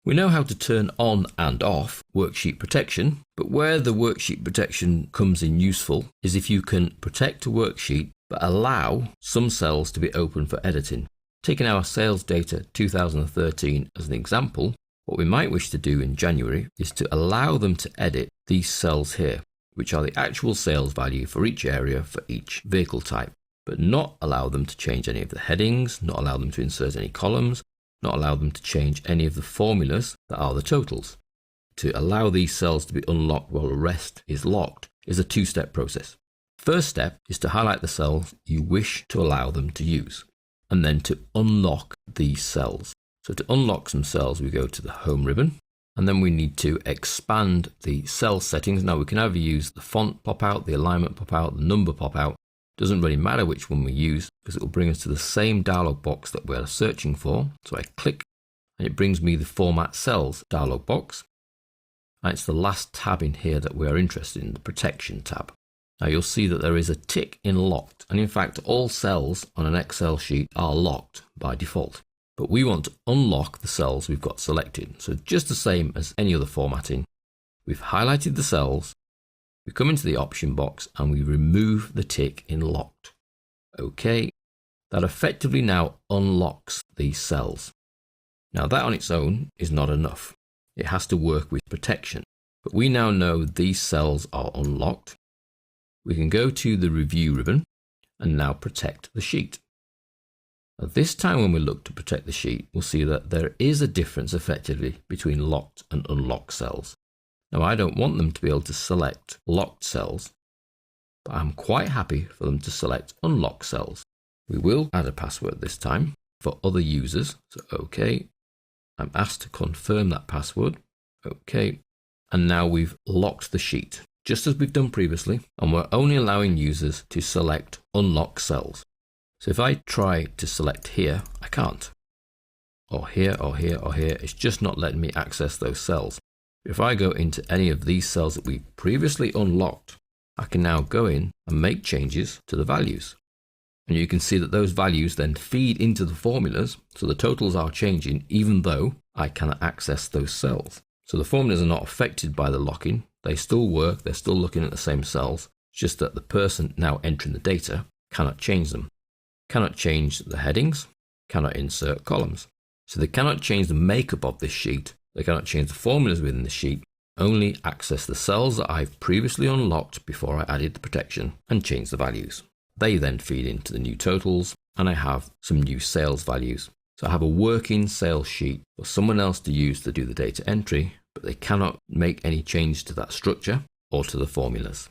We know how to turn on and off worksheet protection, but where the worksheet protection comes in useful is if you can protect a worksheet but allow some cells to be open for editing. Taking our sales data 2013 as an example, what we might wish to do in January is to allow them to edit these cells here, which are the actual sales value for each area for each vehicle type, but not allow them to change any of the headings, not allow them to insert any columns, not allow them to change any of the formulas that are the totals. To allow these cells to be unlocked while the rest is locked is a two-step process. First step is to highlight the cells you wish to allow them to use, and then to unlock these cells. So to unlock some cells, we go to the Home ribbon, and then we need to expand the cell settings. Now we can either use the font pop-out, the alignment pop-out, the number pop-out. Doesn't really matter which one we use because it will bring us to the same dialog box that we're searching for. So I click and it brings me the Format Cells dialog box. And it's the last tab in here that we are interested in, the Protection tab. Now you'll see that there is a tick in Locked, and in fact all cells on an Excel sheet are locked by default. But we want to unlock the cells we've got selected. So just the same as any other formatting, we've highlighted the cells, we come into the option box and we remove the tick in Locked. OK, that effectively now unlocks these cells. Now that on its own is not enough. It has to work with protection. But we now know these cells are unlocked. We can go to the Review ribbon and now protect the sheet. Now this time when we look to protect the sheet, we'll see that there is a difference effectively between locked and unlocked cells. Now I don't want them to be able to select locked cells, but I'm quite happy for them to select unlocked cells. We will add a password this time for other users, so OK. I'm asked to confirm that password, OK. And now we've locked the sheet, just as we've done previously, and we're only allowing users to select unlocked cells. So if I try to select here, I can't. Or here, or here, or here, it's just not letting me access those cells. If I go into any of these cells that we previously unlocked, I can now go in and make changes to the values. And you can see that those values then feed into the formulas, so the totals are changing even though I cannot access those cells. So the formulas are not affected by the locking, they still work, they're still looking at the same cells, it's just that the person now entering the data cannot change them. Cannot change the headings, cannot insert columns. So they cannot change the makeup of this sheet, they cannot change the formulas within the sheet, only access the cells that I've previously unlocked before I added the protection and change the values. They then feed into the new totals and I have some new sales values. So I have a working sales sheet for someone else to use to do the data entry, but they cannot make any change to that structure or to the formulas.